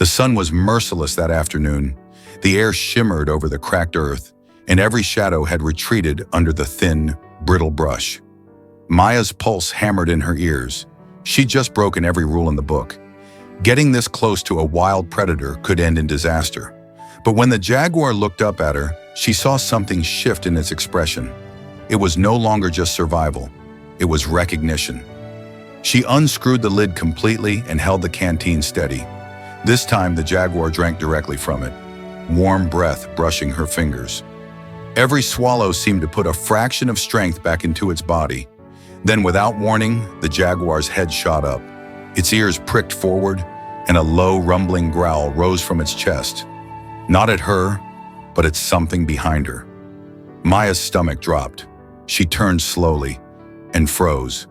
The sun was merciless that afternoon. The air shimmered over the cracked earth, and every shadow had retreated under the thin, brittle brush. Maya's pulse hammered in her ears. She'd just broken every rule in the book. Getting this close to a wild predator could end in disaster. But when the jaguar looked up at her, she saw something shift in its expression. It was no longer just survival. It was recognition. She unscrewed the lid completely and held the canteen steady. This time, the jaguar drank directly from it, warm breath brushing her fingers. Every swallow seemed to put a fraction of strength back into its body. Then, without warning, the jaguar's head shot up. Its ears pricked forward, and a low, rumbling growl rose from its chest. Not at her, but at something behind her. Maya's stomach dropped. She turned slowly and froze.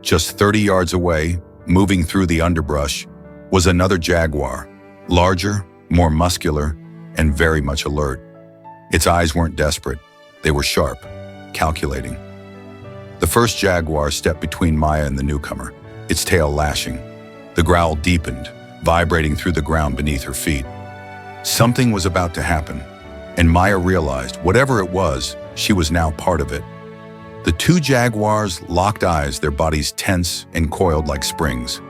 Just 30 yards away, moving through the underbrush, was another jaguar, larger, more muscular, and very much alert. Its eyes weren't desperate. They were sharp, calculating. The first jaguar stepped between Maya and the newcomer, its tail lashing. The growl deepened, vibrating through the ground beneath her feet. Something was about to happen, and Maya realized, whatever it was, she was now part of it. The two jaguars locked eyes, their bodies tense and coiled like springs.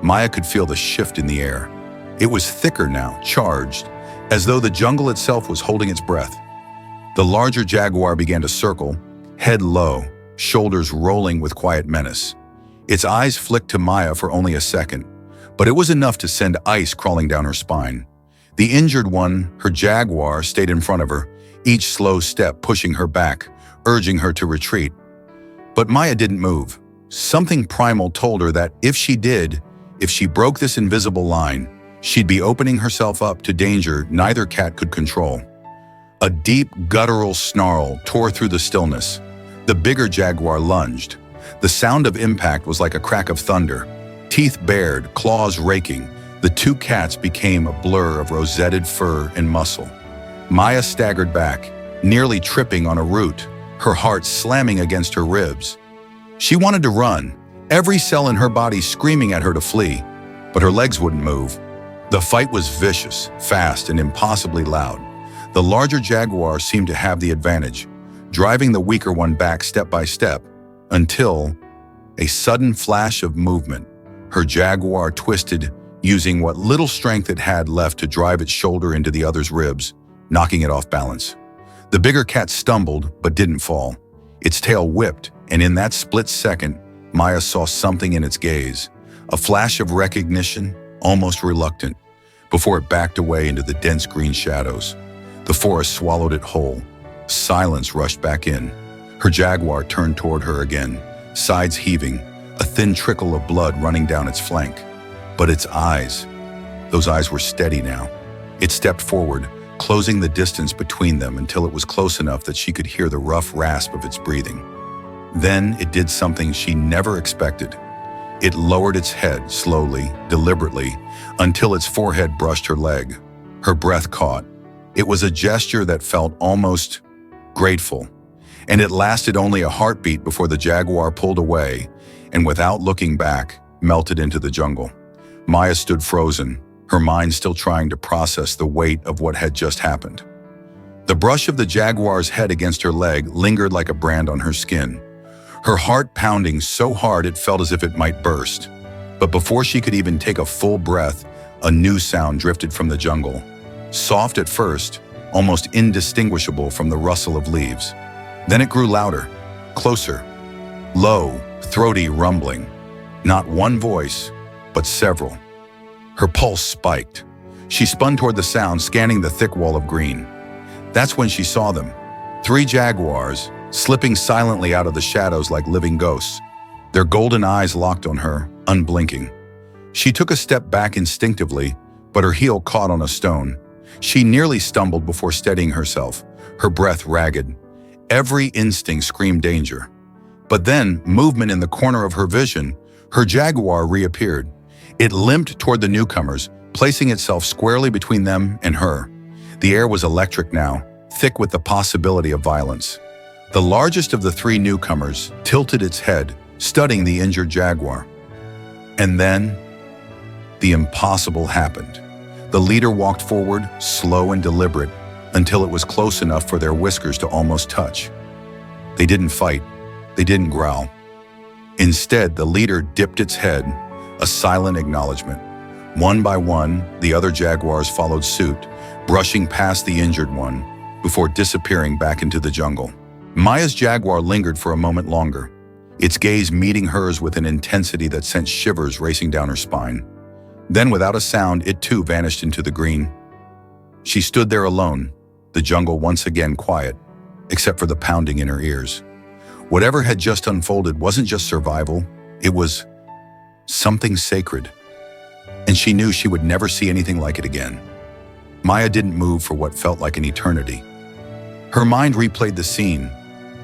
Maya could feel the shift in the air. It was thicker now, charged, as though the jungle itself was holding its breath. The larger jaguar began to circle, head low, shoulders rolling with quiet menace. Its eyes flicked to Maya for only a second, but it was enough to send ice crawling down her spine. The injured one, her jaguar, stayed in front of her, each slow step pushing her back, urging her to retreat. But Maya didn't move. Something primal told her that if she broke this invisible line, she'd be opening herself up to danger neither cat could control. A deep, guttural snarl tore through the stillness. The bigger jaguar lunged. The sound of impact was like a crack of thunder. Teeth bared, claws raking, the two cats became a blur of rosetted fur and muscle. Maya staggered back, nearly tripping on a root, her heart slamming against her ribs. She wanted to run, every cell in her body screaming at her to flee, but her legs wouldn't move. The fight was vicious, fast, and impossibly loud. The larger jaguar seemed to have the advantage, driving the weaker one back step by step, until a sudden flash of movement. Her jaguar twisted, using what little strength it had left to drive its shoulder into the other's ribs, knocking it off balance. The bigger cat stumbled, but didn't fall. Its tail whipped, and in that split second, Maya saw something in its gaze, a flash of recognition, almost reluctant, before it backed away into the dense green shadows. The forest swallowed it whole. Silence rushed back in. Her jaguar turned toward her again, sides heaving, a thin trickle of blood running down its flank. But its eyes, those eyes were steady now. It stepped forward, closing the distance between them until it was close enough that she could hear the rough rasp of its breathing. Then it did something she never expected. It lowered its head slowly, deliberately, until its forehead brushed her leg. Her breath caught. It was a gesture that felt almost grateful, and it lasted only a heartbeat before the jaguar pulled away and, without looking back, melted into the jungle. Maya stood frozen, her mind still trying to process the weight of what had just happened. The brush of the jaguar's head against her leg lingered like a brand on her skin, her heart pounding so hard it felt as if it might burst. But before she could even take a full breath, a new sound drifted from the jungle. Soft at first, almost indistinguishable from the rustle of leaves. Then it grew louder, closer, low, throaty rumbling. Not one voice, but several. Her pulse spiked. She spun toward the sound, scanning the thick wall of green. That's when she saw them. 3 jaguars, slipping silently out of the shadows like living ghosts. Their golden eyes locked on her, unblinking. She took a step back instinctively, but her heel caught on a stone. She nearly stumbled before steadying herself, her breath ragged. Every instinct screamed danger. But then, movement in the corner of her vision, her jaguar reappeared. It limped toward the newcomers, placing itself squarely between them and her. The air was electric now, thick with the possibility of violence. The largest of the 3 newcomers tilted its head, studying the injured jaguar. And then, the impossible happened. The leader walked forward, slow and deliberate, until it was close enough for their whiskers to almost touch. They didn't fight. They didn't growl. Instead, the leader dipped its head, a silent acknowledgement. One by one, the other jaguars followed suit, brushing past the injured one, before disappearing back into the jungle. Maya's jaguar lingered for a moment longer, its gaze meeting hers with an intensity that sent shivers racing down her spine. Then, without a sound, it too vanished into the green. She stood there alone, the jungle once again quiet, except for the pounding in her ears. Whatever had just unfolded wasn't just survival, it was something sacred. And she knew she would never see anything like it again. Maya didn't move for what felt like an eternity. Her mind replayed the scene,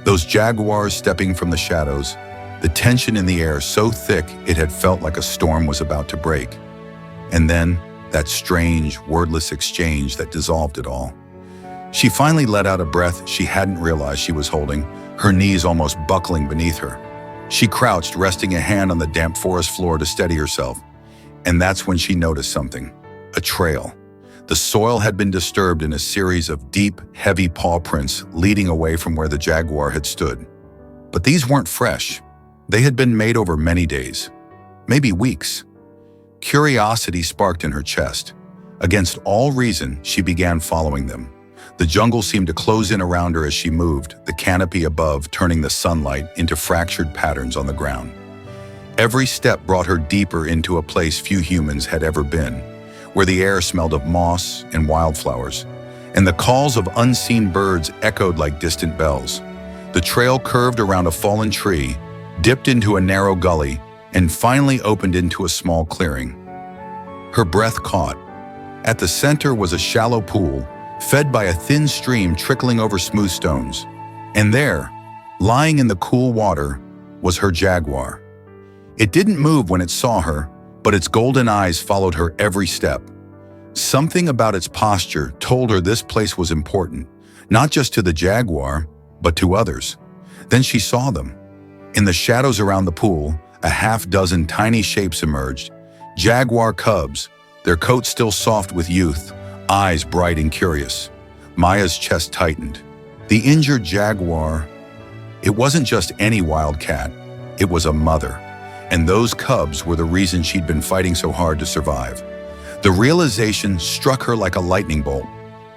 those jaguars stepping from the shadows, the tension in the air so thick it had felt like a storm was about to break. And then, that strange, wordless exchange that dissolved it all. She finally let out a breath she hadn't realized she was holding, her knees almost buckling beneath her. She crouched, resting a hand on the damp forest floor to steady herself. And that's when she noticed something. A trail. The soil had been disturbed in a series of deep, heavy paw prints leading away from where the jaguar had stood. But these weren't fresh. They had been made over many days, maybe weeks. Curiosity sparked in her chest. Against all reason, she began following them. The jungle seemed to close in around her as she moved, the canopy above turning the sunlight into fractured patterns on the ground. Every step brought her deeper into a place few humans had ever been, where the air smelled of moss and wildflowers, and the calls of unseen birds echoed like distant bells. The trail curved around a fallen tree, dipped into a narrow gully, and finally opened into a small clearing. Her breath caught. At the center was a shallow pool, fed by a thin stream trickling over smooth stones. And there, lying in the cool water, was her jaguar. It didn't move when it saw her, but its golden eyes followed her every step. Something about its posture told her this place was important, not just to the jaguar, but to others. Then she saw them. In the shadows around the pool, a half-dozen tiny shapes emerged, jaguar cubs, their coats still soft with youth, eyes bright and curious. Maya's chest tightened. The injured jaguar, it wasn't just any wild cat, it was a mother. And those cubs were the reason she'd been fighting so hard to survive. The realization struck her like a lightning bolt.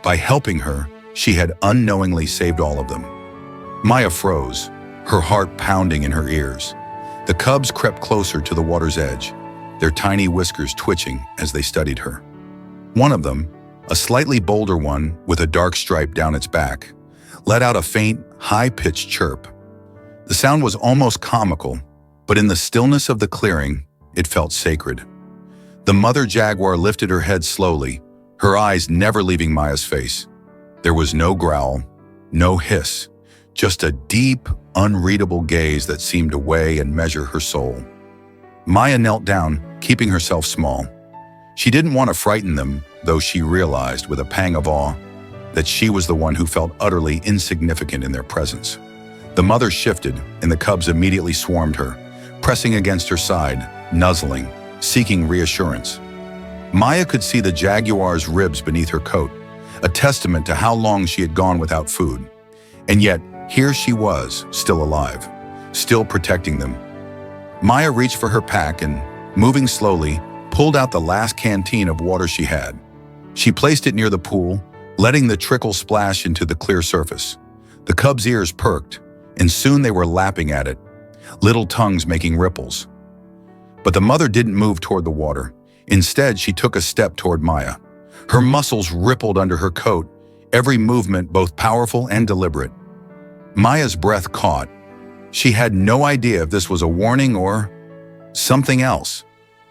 By helping her, she had unknowingly saved all of them. Maya froze, her heart pounding in her ears. The cubs crept closer to the water's edge, their tiny whiskers twitching as they studied her. One of them, a slightly bolder one with a dark stripe down its back, let out a faint, high-pitched chirp. The sound was almost comical, but in the stillness of the clearing, it felt sacred. The mother jaguar lifted her head slowly, her eyes never leaving Maya's face. There was no growl, no hiss, just a deep, unreadable gaze that seemed to weigh and measure her soul. Maya knelt down, keeping herself small. She didn't want to frighten them, though she realized with a pang of awe that she was the one who felt utterly insignificant in their presence. The mother shifted, and the cubs immediately swarmed her, pressing against her side, nuzzling, seeking reassurance. Maya could see the jaguar's ribs beneath her coat, a testament to how long she had gone without food. And yet, here she was, still alive, still protecting them. Maya reached for her pack and, moving slowly, pulled out the last canteen of water she had. She placed it near the pool, letting the trickle splash into the clear surface. The cubs' ears perked, and soon they were lapping at it, little tongues making ripples. But the mother didn't move toward the water. Instead, she took a step toward Maya. Her muscles rippled under her coat, every movement both powerful and deliberate. Maya's breath caught. She had no idea if this was a warning or something else.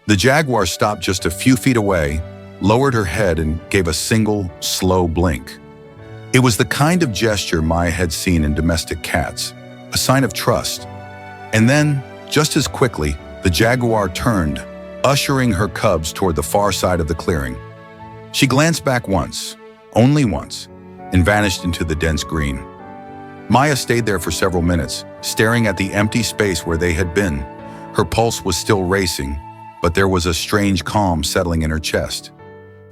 The jaguar stopped just a few feet away, lowered her head, and gave a single, slow blink. It was the kind of gesture Maya had seen in domestic cats, a sign of trust. And then, just as quickly, the jaguar turned, ushering her cubs toward the far side of the clearing. She glanced back once, only once, and vanished into the dense green. Maya stayed there for several minutes, staring at the empty space where they had been. Her pulse was still racing, but there was a strange calm settling in her chest.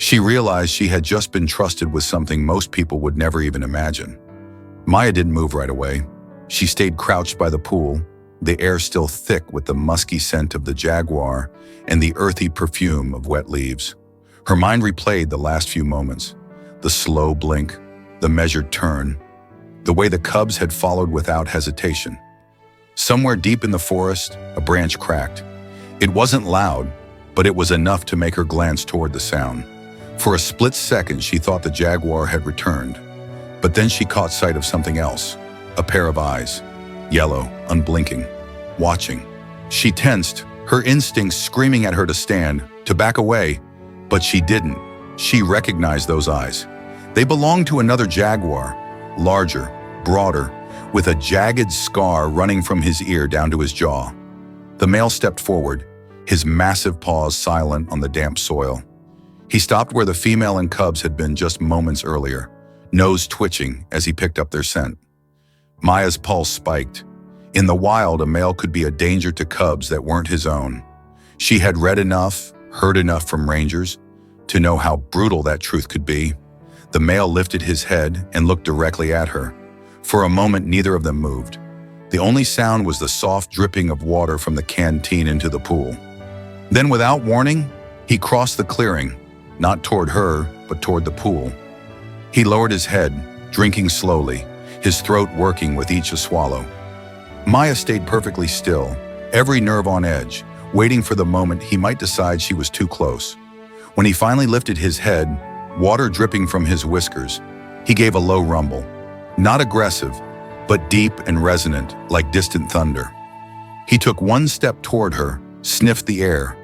She realized she had just been trusted with something most people would never even imagine. Maya didn't move right away. She stayed crouched by the pool, the air still thick with the musky scent of the jaguar and the earthy perfume of wet leaves. Her mind replayed the last few moments, the slow blink, the measured turn, the way the cubs had followed without hesitation. Somewhere deep in the forest, a branch cracked. It wasn't loud, but it was enough to make her glance toward the sound. For a split second, she thought the jaguar had returned. But then she caught sight of something else, a pair of eyes, yellow, unblinking, watching. She tensed, her instincts screaming at her to stand, to back away, but she didn't. She recognized those eyes. They belonged to another jaguar, larger, broader, with a jagged scar running from his ear down to his jaw. The male stepped forward, his massive paws silent on the damp soil. He stopped where the female and cubs had been just moments earlier, nose twitching as he picked up their scent. Maya's pulse spiked. In the wild, a male could be a danger to cubs that weren't his own. She had read enough, heard enough from rangers, to know how brutal that truth could be. The male lifted his head and looked directly at her. For a moment, neither of them moved. The only sound was the soft dripping of water from the canteen into the pool. Then, without warning, he crossed the clearing, not toward her, but toward the pool. He lowered his head, drinking slowly, his throat working with each swallow. Maya stayed perfectly still, every nerve on edge, waiting for the moment he might decide she was too close. When he finally lifted his head, water dripping from his whiskers, he gave a low rumble. Not aggressive, but deep and resonant, like distant thunder. He took one step toward her, sniffed the air,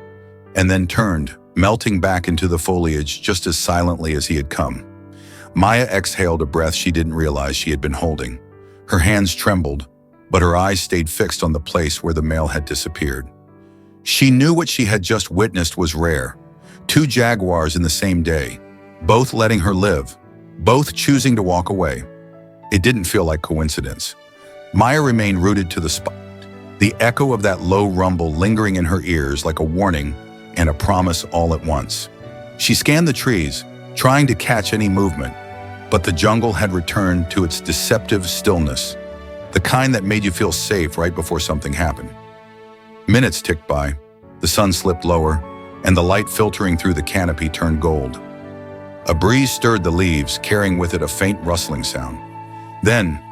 and then turned, melting back into the foliage just as silently as he had come. Maya exhaled a breath she didn't realize she had been holding. Her hands trembled, but her eyes stayed fixed on the place where the male had disappeared. She knew what she had just witnessed was rare. 2 jaguars in the same day, both letting her live, both choosing to walk away. It didn't feel like coincidence. Maya remained rooted to the spot, the echo of that low rumble lingering in her ears like a warning and a promise all at once. She scanned the trees, trying to catch any movement, but the jungle had returned to its deceptive stillness, the kind that made you feel safe right before something happened. Minutes ticked by, the sun slipped lower, and the light filtering through the canopy turned gold. A breeze stirred the leaves, carrying with it a faint rustling sound. Then,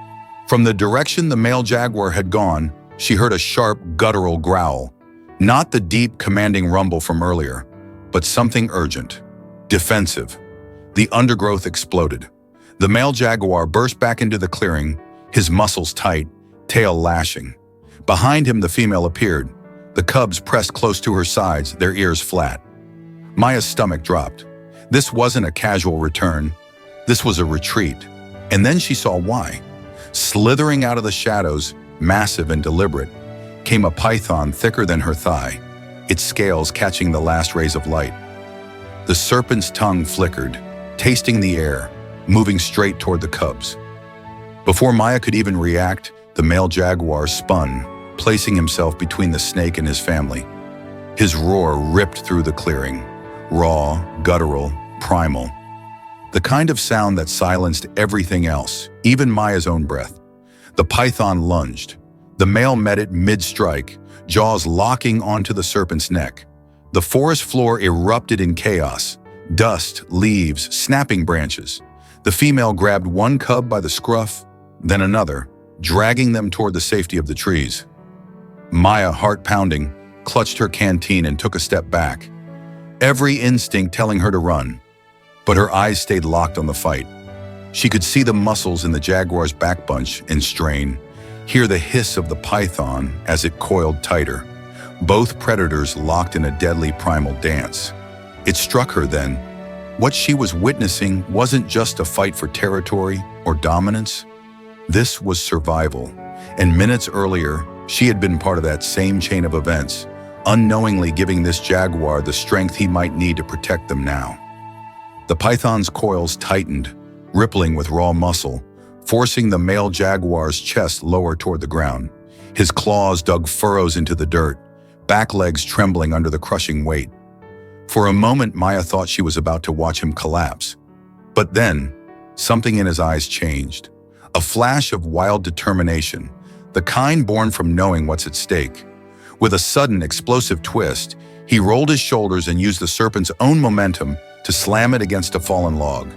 from the direction the male jaguar had gone, she heard a sharp, guttural growl. Not the deep, commanding rumble from earlier, but something urgent, defensive. The undergrowth exploded. The male jaguar burst back into the clearing, his muscles tight, tail lashing. Behind him, the female appeared, the cubs pressed close to her sides, their ears flat. Maya's stomach dropped. This wasn't a casual return. This was a retreat. And then she saw why. Slithering out of the shadows, massive and deliberate, came a python thicker than her thigh, its scales catching the last rays of light. The serpent's tongue flickered, tasting the air, moving straight toward the cubs. Before Maya could even react, the male jaguar spun, placing himself between the snake and his family. His roar ripped through the clearing, raw, guttural, primal. The kind of sound that silenced everything else, even Maya's own breath. The python lunged. The male met it mid-strike, jaws locking onto the serpent's neck. The forest floor erupted in chaos, dust, leaves, snapping branches. The female grabbed one cub by the scruff, then another, dragging them toward the safety of the trees. Maya, heart pounding, clutched her canteen and took a step back, every instinct telling her to run. But her eyes stayed locked on the fight. She could see the muscles in the jaguar's back bunch and strain, hear the hiss of the python as it coiled tighter, both predators locked in a deadly primal dance. It struck her then. What she was witnessing wasn't just a fight for territory or dominance. This was survival, and minutes earlier, she had been part of that same chain of events, unknowingly giving this jaguar the strength he might need to protect them now. The python's coils tightened, rippling with raw muscle, forcing the male jaguar's chest lower toward the ground. His claws dug furrows into the dirt, back legs trembling under the crushing weight. For a moment, Maya thought she was about to watch him collapse. But then, something in his eyes changed. A flash of wild determination, the kind born from knowing what's at stake. With a sudden, explosive twist, he rolled his shoulders and used the serpent's own momentum to slam it against a fallen log.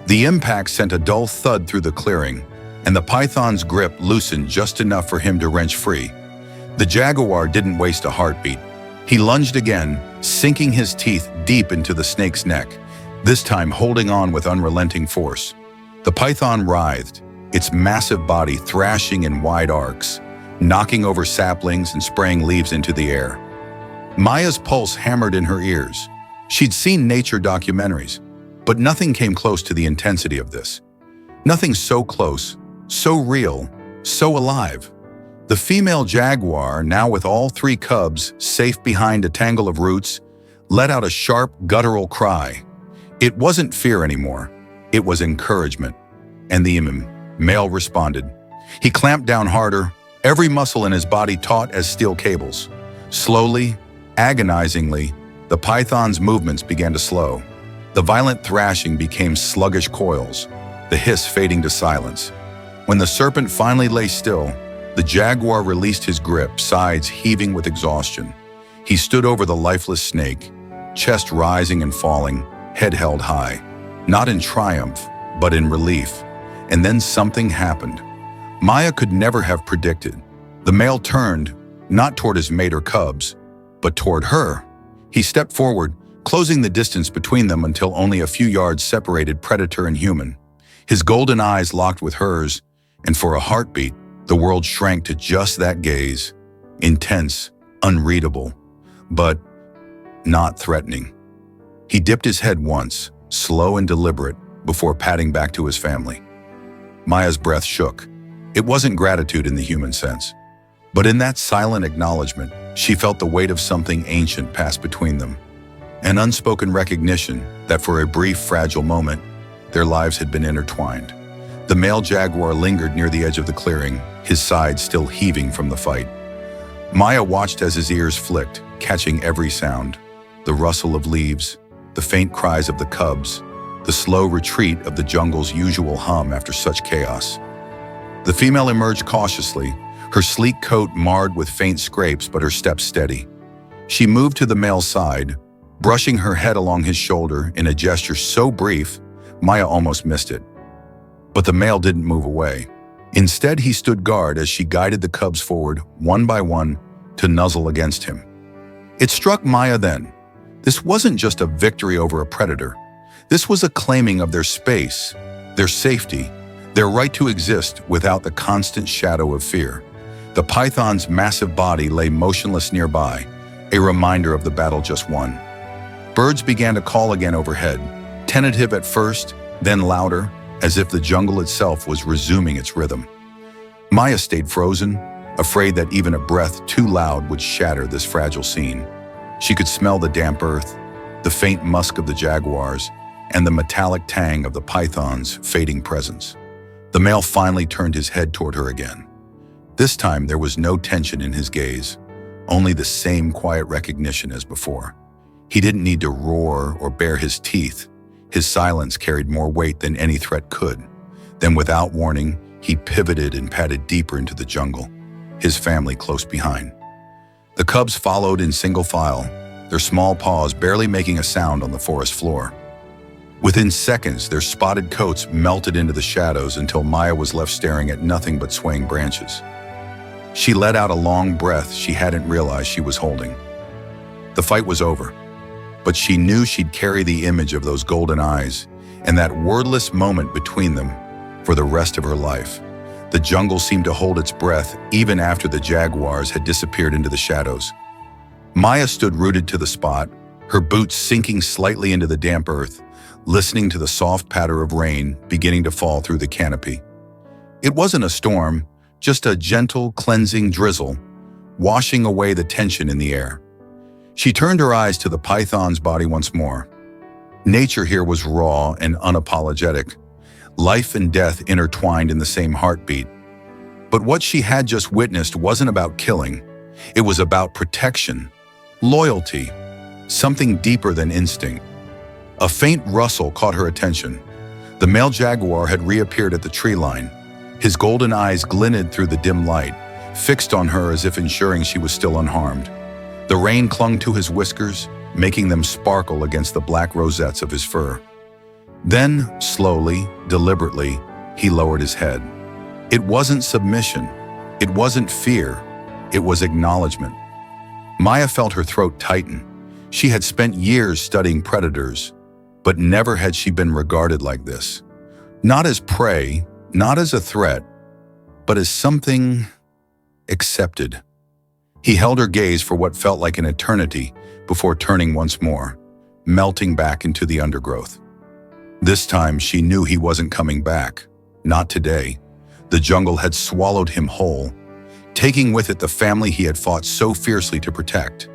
The impact sent a dull thud through the clearing, and the python's grip loosened just enough for him to wrench free. The jaguar didn't waste a heartbeat. He lunged again, sinking his teeth deep into the snake's neck, this time holding on with unrelenting force. The python writhed, its massive body thrashing in wide arcs, knocking over saplings and spraying leaves into the air. Maya's pulse hammered in her ears. She'd seen nature documentaries, but nothing came close to the intensity of this. Nothing so close, so real, so alive. The female jaguar, now with all 3 cubs safe behind a tangle of roots, let out a sharp, guttural cry. It wasn't fear anymore. It was encouragement. And the male responded. He clamped down harder, every muscle in his body taut as steel cables. Slowly, agonizingly, the python's movements began to slow. The violent thrashing became sluggish coils, the hiss fading to silence. When the serpent finally lay still, the jaguar released his grip, sides heaving with exhaustion. He stood over the lifeless snake, chest rising and falling, head held high, not in triumph, but in relief. And then something happened. Maya could never have predicted. The male turned, not toward his mate or cubs, but toward her. He stepped forward, closing the distance between them until only a few yards separated predator and human. His golden eyes locked with hers, and for a heartbeat, the world shrank to just that gaze. Intense, unreadable, but not threatening. He dipped his head once, slow and deliberate, before padding back to his family. Maya's breath shook. It wasn't gratitude in the human sense, but in that silent acknowledgement, she felt the weight of something ancient pass between them. An unspoken recognition that for a brief, fragile moment, their lives had been intertwined. The male jaguar lingered near the edge of the clearing, his sides still heaving from the fight. Maya watched as his ears flicked, catching every sound. The rustle of leaves, the faint cries of the cubs, the slow retreat of the jungle's usual hum after such chaos. The female emerged cautiously, her sleek coat marred with faint scrapes but her steps steady. She moved to the male's side, brushing her head along his shoulder in a gesture so brief, Maya almost missed it. But the male didn't move away. Instead, he stood guard as she guided the cubs forward, one by one, to nuzzle against him. It struck Maya then. This wasn't just a victory over a predator. This was a claiming of their space, their safety, their right to exist without the constant shadow of fear. The python's massive body lay motionless nearby, a reminder of the battle just won. Birds began to call again overhead, tentative at first, then louder, as if the jungle itself was resuming its rhythm. Maya stayed frozen, afraid that even a breath too loud would shatter this fragile scene. She could smell the damp earth, the faint musk of the jaguars, and the metallic tang of the python's fading presence. The male finally turned his head toward her again. This time there was no tension in his gaze, only the same quiet recognition as before. He didn't need to roar or bare his teeth. His silence carried more weight than any threat could. Then without warning, he pivoted and padded deeper into the jungle, his family close behind. The cubs followed in single file, their small paws barely making a sound on the forest floor. Within seconds, their spotted coats melted into the shadows until Maya was left staring at nothing but swaying branches. She let out a long breath she hadn't realized she was holding. The fight was over, but she knew she'd carry the image of those golden eyes and that wordless moment between them for the rest of her life. The jungle seemed to hold its breath even after the jaguars had disappeared into the shadows. Maya stood rooted to the spot, her boots sinking slightly into the damp earth, listening to the soft patter of rain beginning to fall through the canopy. It wasn't a storm, just a gentle, cleansing drizzle, washing away the tension in the air. She turned her eyes to the python's body once more. Nature here was raw and unapologetic, life and death intertwined in the same heartbeat. But what she had just witnessed wasn't about killing. It was about protection, loyalty, something deeper than instinct. A faint rustle caught her attention. The male jaguar had reappeared at the tree line. His golden eyes glinted through the dim light, fixed on her as if ensuring she was still unharmed. The rain clung to his whiskers, making them sparkle against the black rosettes of his fur. Then, slowly, deliberately, he lowered his head. It wasn't submission. It wasn't fear. It was acknowledgement. Maya felt her throat tighten. She had spent years studying predators, but never had she been regarded like this. Not as prey, not as a threat, but as something accepted. He held her gaze for what felt like an eternity before turning once more, melting back into the undergrowth. This time she knew he wasn't coming back. Not today. The jungle had swallowed him whole, taking with it the family he had fought so fiercely to protect.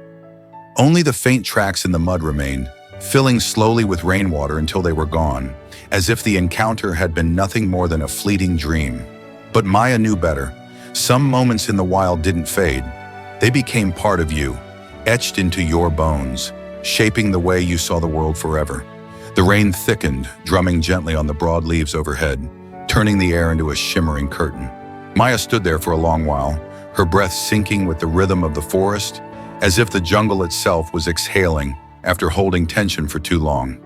Only the faint tracks in the mud remained, filling slowly with rainwater until they were gone, as if the encounter had been nothing more than a fleeting dream. But Maya knew better. Some moments in the wild didn't fade. They became part of you, etched into your bones, shaping the way you saw the world forever. The rain thickened, drumming gently on the broad leaves overhead, turning the air into a shimmering curtain. Maya stood there for a long while, her breath sinking with the rhythm of the forest, as if the jungle itself was exhaling after holding tension for too long.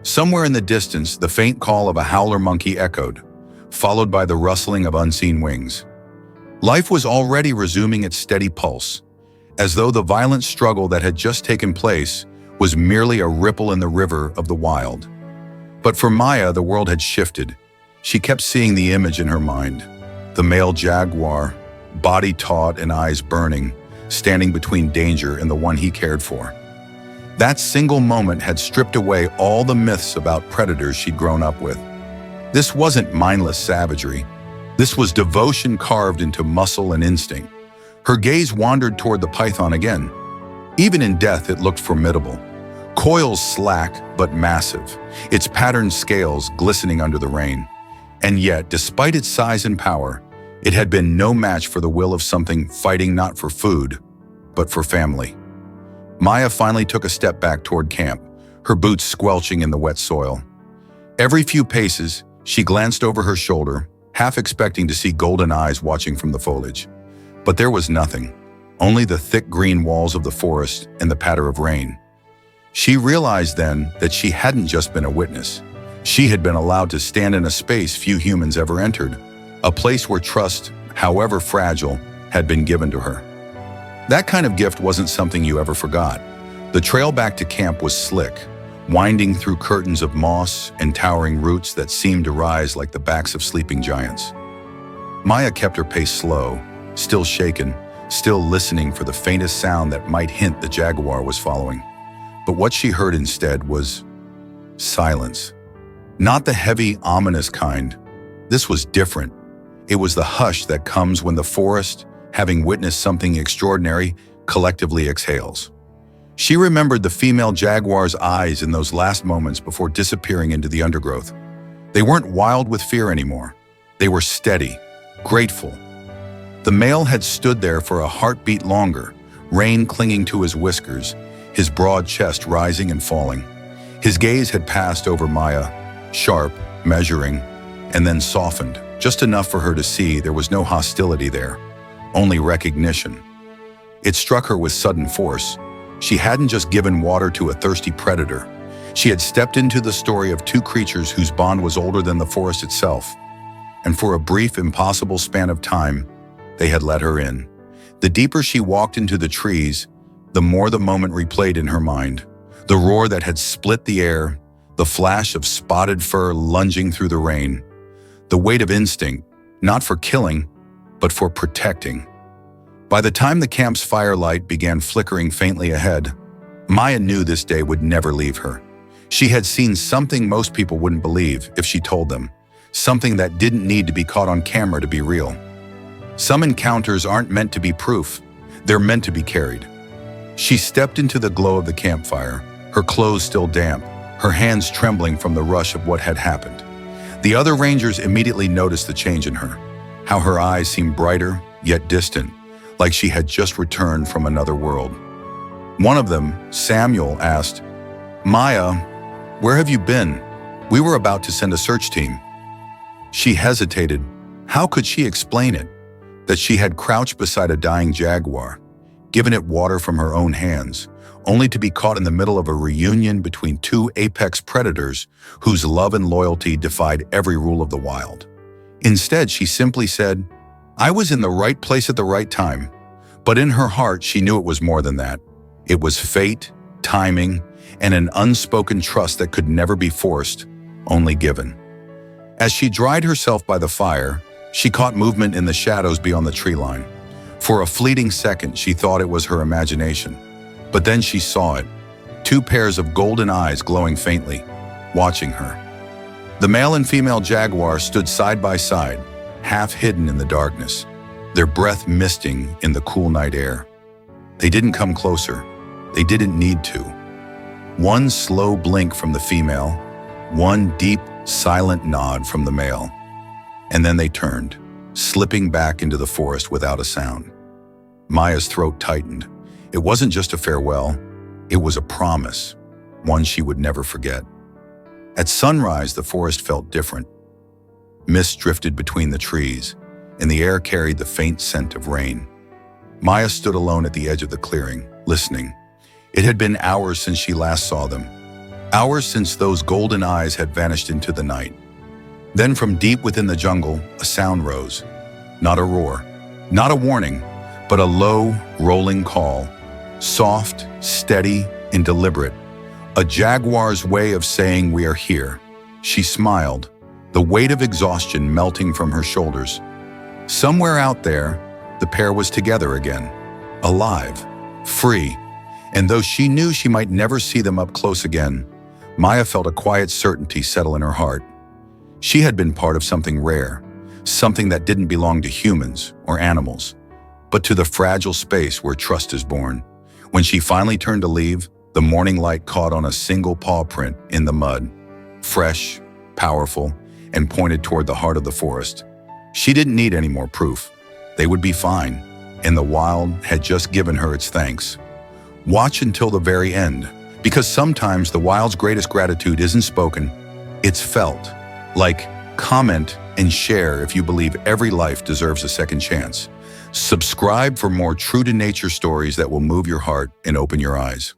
Somewhere in the distance, the faint call of a howler monkey echoed, followed by the rustling of unseen wings. Life was already resuming its steady pulse, as though the violent struggle that had just taken place was merely a ripple in the river of the wild. But for Maya, the world had shifted. She kept seeing the image in her mind. The male jaguar, body taut and eyes burning, standing between danger and the one he cared for. That single moment had stripped away all the myths about predators she'd grown up with. This wasn't mindless savagery. This was devotion carved into muscle and instinct. Her gaze wandered toward the python again. Even in death, it looked formidable. Coils slack but massive, its patterned scales glistening under the rain. And yet, despite its size and power, it had been no match for the will of something fighting not for food, but for family. Maya finally took a step back toward camp, her boots squelching in the wet soil. Every few paces, she glanced over her shoulder, half expecting to see golden eyes watching from the foliage. But there was nothing, only the thick green walls of the forest and the patter of rain. She realized then that she hadn't just been a witness. She had been allowed to stand in a space few humans ever entered, a place where trust, however fragile, had been given to her. That kind of gift wasn't something you ever forgot. The trail back to camp was slick, winding through curtains of moss and towering roots that seemed to rise like the backs of sleeping giants. Maya kept her pace slow, still shaken, still listening for the faintest sound that might hint the jaguar was following. But what she heard instead was silence. Not the heavy, ominous kind. This was different. It was the hush that comes when the forest, having witnessed something extraordinary, collectively exhales. She remembered the female jaguar's eyes in those last moments before disappearing into the undergrowth. They weren't wild with fear anymore. They were steady, grateful. The male had stood there for a heartbeat longer, rain clinging to his whiskers, his broad chest rising and falling. His gaze had passed over Maya, sharp, measuring, and then softened, just enough for her to see there was no hostility there, only recognition. It struck her with sudden force. She hadn't just given water to a thirsty predator. She had stepped into the story of two creatures whose bond was older than the forest itself. And for a brief, impossible span of time, they had let her in. The deeper she walked into the trees, the more the moment replayed in her mind. The roar that had split the air, the flash of spotted fur lunging through the rain. The weight of instinct, not for killing, but for protecting. By the time the camp's firelight began flickering faintly ahead, Maya knew this day would never leave her. She had seen something most people wouldn't believe if she told them, something that didn't need to be caught on camera to be real. Some encounters aren't meant to be proof, they're meant to be carried. She stepped into the glow of the campfire, her clothes still damp, her hands trembling from the rush of what had happened. The other rangers immediately noticed the change in her, how her eyes seemed brighter, yet distant, like she had just returned from another world. One of them, Samuel, asked, "Maya, where have you been? We were about to send a search team." She hesitated. How could she explain it? That she had crouched beside a dying jaguar, given it water from her own hands, only to be caught in the middle of a reunion between two apex predators whose love and loyalty defied every rule of the wild. Instead, she simply said, "I was in the right place at the right time." But in her heart, she knew it was more than that. It was fate, timing, and an unspoken trust that could never be forced, only given. As she dried herself by the fire, she caught movement in the shadows beyond the tree line. For a fleeting second, she thought it was her imagination. But then she saw it, two pairs of golden eyes glowing faintly, watching her. The male and female jaguar stood side by side, half hidden in the darkness, their breath misting in the cool night air. They didn't come closer. They didn't need to. One slow blink from the female, one deep, silent nod from the male. And then they turned, slipping back into the forest without a sound. Maya's throat tightened. It wasn't just a farewell, it was a promise, one she would never forget. At sunrise, the forest felt different. Mist drifted between the trees, and the air carried the faint scent of rain. Maya stood alone at the edge of the clearing, listening. It had been hours since she last saw them, hours since those golden eyes had vanished into the night. Then from deep within the jungle, a sound rose. Not a roar, not a warning, but a low, rolling call, soft, steady, and deliberate. A jaguar's way of saying we are here. She smiled, the weight of exhaustion melting from her shoulders. Somewhere out there, the pair was together again, alive, free. And though she knew she might never see them up close again, Maya felt a quiet certainty settle in her heart. She had been part of something rare, something that didn't belong to humans or animals, but to the fragile space where trust is born. When she finally turned to leave, the morning light caught on a single paw print in the mud, fresh, powerful, and pointed toward the heart of the forest. She didn't need any more proof. They would be fine, and the wild had just given her its thanks. Watch until the very end, because sometimes the wild's greatest gratitude isn't spoken, it's felt. Like, comment, and share if you believe every life deserves a second chance. Subscribe for more true-to-nature stories that will move your heart and open your eyes.